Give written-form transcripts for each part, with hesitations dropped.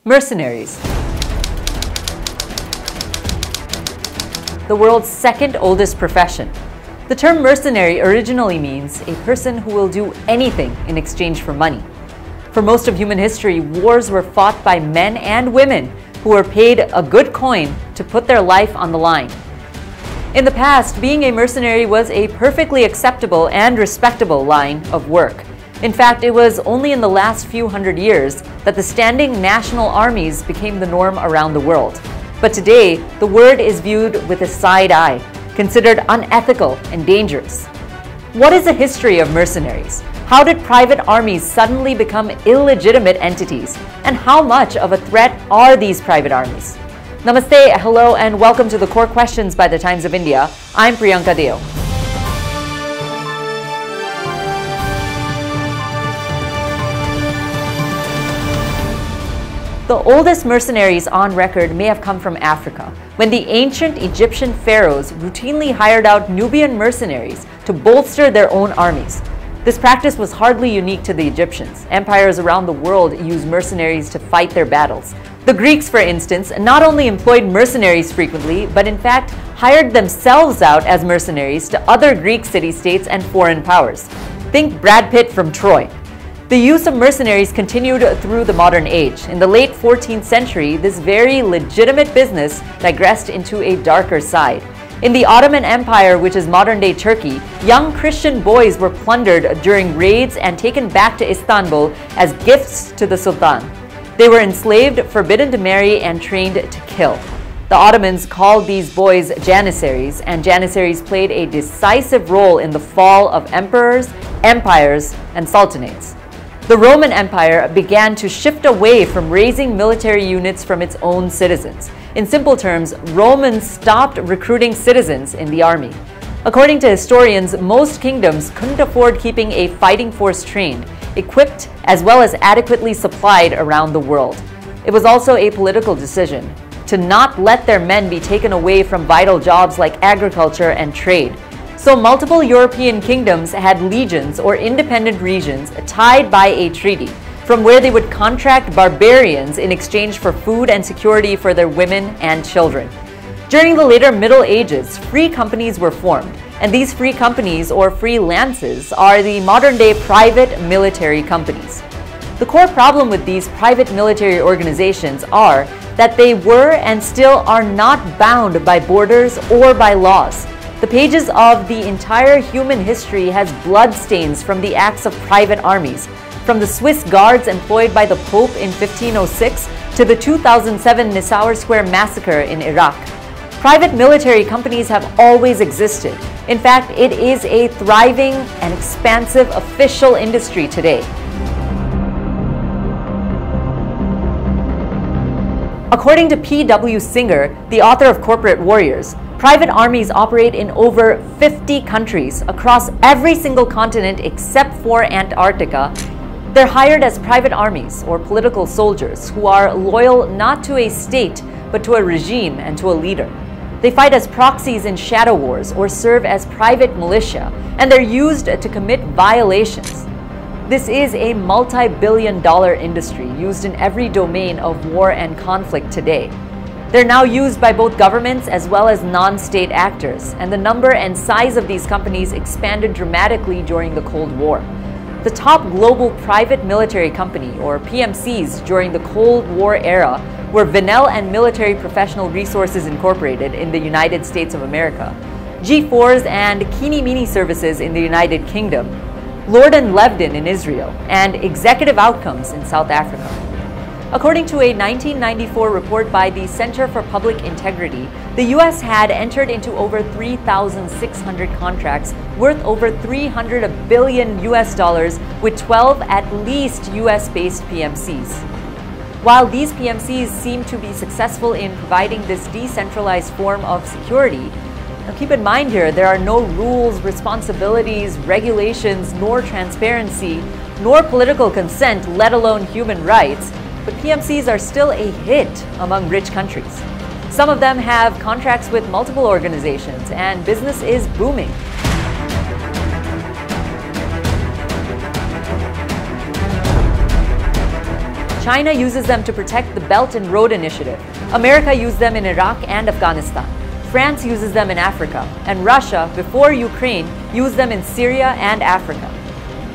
Mercenaries. The world's second oldest profession. The term mercenary originally means a person who will do anything in exchange for money. For most of human history, wars were fought by men and women who were paid a good coin to put their life on the line. In the past, being a mercenary was a perfectly acceptable and respectable line of work. In fact, it was only in the last few hundred years that the standing national armies became the norm around the world. But today, the word is viewed with a side eye, considered unethical and dangerous. What is the history of mercenaries? How did private armies suddenly become illegitimate entities? And how much of a threat are these private armies? Namaste, hello, and welcome to the Core Questions by the Times of India. I'm Priyanka Deo. The oldest mercenaries on record may have come from Africa, when the ancient Egyptian pharaohs routinely hired out Nubian mercenaries to bolster their own armies. This practice was hardly unique to the Egyptians. Empires around the world used mercenaries to fight their battles. The Greeks, for instance, not only employed mercenaries frequently, but in fact hired themselves out as mercenaries to other Greek city-states and foreign powers. Think Brad Pitt from Troy. The use of mercenaries continued through the modern age. In the late 14th century, this very legitimate business digressed into a darker side. In the Ottoman Empire, which is modern-day Turkey, young Christian boys were plundered during raids and taken back to Istanbul as gifts to the Sultan. They were enslaved, forbidden to marry, and trained to kill. The Ottomans called these boys janissaries, and janissaries played a decisive role in the fall of emperors, empires, and sultanates. The Roman Empire began to shift away from raising military units from its own citizens. In simple terms, Romans stopped recruiting citizens in the army. According to historians, most kingdoms couldn't afford keeping a fighting force trained, equipped, as well as adequately supplied around the world. It was also a political decision to not let their men be taken away from vital jobs like agriculture and trade. So multiple European kingdoms had legions or independent regions tied by a treaty, from where they would contract barbarians in exchange for food and security for their women and children. During the later Middle Ages, free companies were formed, and these free companies, or free lances, are the modern-day private military companies. The core problem with these private military organizations are that they were and still are not bound by borders or by laws. The pages of the entire human history has bloodstains from the acts of private armies, from the Swiss guards employed by the Pope in 1506 to the 2007 Nisaur Square massacre in Iraq. Private military companies have always existed. In fact, it is a thriving and expansive official industry today. According to P.W. Singer, the author of Corporate Warriors, private armies operate in over 50 countries across every single continent except for Antarctica. They're hired as private armies or political soldiers who are loyal not to a state but to a regime and to a leader. They fight as proxies in shadow wars or serve as private militia, and they're used to commit violations. This is a multi-billion-dollar industry used in every domain of war and conflict today. They're now used by both governments as well as non-state actors, and the number and size of these companies expanded dramatically during the Cold War. The top global private military company, or PMCs, during the Cold War era were Venel and Military Professional Resources Incorporated in the United States of America, G4s and Kini-Mini Services in the United Kingdom, Lord & Levden in Israel, and Executive Outcomes in South Africa. According to a 1994 report by the Center for Public Integrity, the U.S. had entered into over 3,600 contracts worth over $300 billion with 12 at least U.S.-based PMCs. While these PMCs seem to be successful in providing this decentralized form of security, now keep in mind here, there are no rules, responsibilities, regulations, nor transparency, nor political consent, let alone human rights. But PMCs are still a hit among rich countries. Some of them have contracts with multiple organizations, and business is booming. China uses them to protect the Belt and Road Initiative. America used them in Iraq and Afghanistan. France uses them in Africa. And Russia, before Ukraine, used them in Syria and Africa.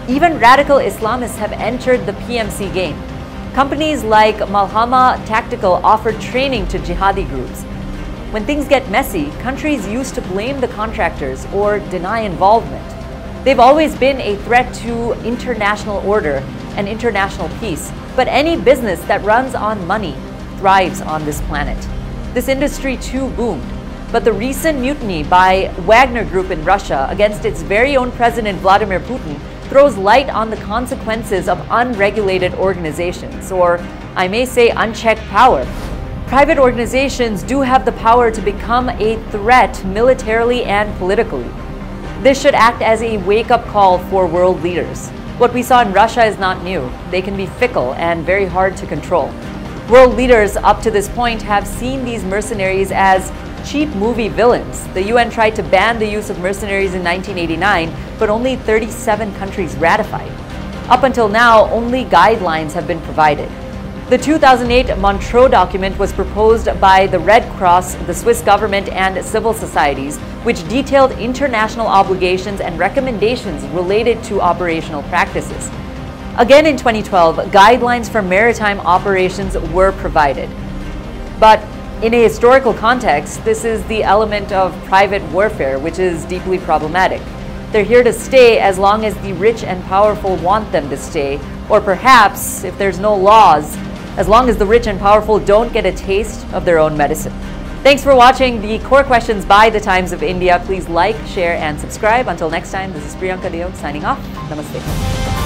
Even radical Islamists have entered the PMC game. Companies like Malhama Tactical offer training to jihadi groups. When things get messy, countries used to blame the contractors or deny involvement. They've always been a threat to international order and international peace, but any business that runs on money thrives on this planet. This industry too boomed, but the recent mutiny by Wagner Group in Russia against its very own president Vladimir Putin throws light on the consequences of unregulated organizations, or I may say unchecked power. Private organizations do have the power to become a threat militarily and politically. This should act as a wake-up call for world leaders. What we saw in Russia is not new. They can be fickle and very hard to control. World leaders up to this point have seen these mercenaries as cheap movie villains. The UN tried to ban the use of mercenaries in 1989, but only 37 countries ratified. Up until now, only guidelines have been provided. The 2008 Montreux document was proposed by the Red Cross, the Swiss government, and civil societies, which detailed international obligations and recommendations related to operational practices. Again in 2012, guidelines for maritime operations were provided. But in a historical context, this is the element of private warfare, which is deeply problematic. They're here to stay as long as the rich and powerful want them to stay, or perhaps, if there's no laws, as long as the rich and powerful don't get a taste of their own medicine. Thanks for watching the Core Questions by the Times of India. Please like, share, and subscribe. Until next time, this is Priyanka Deo signing off. Namaste.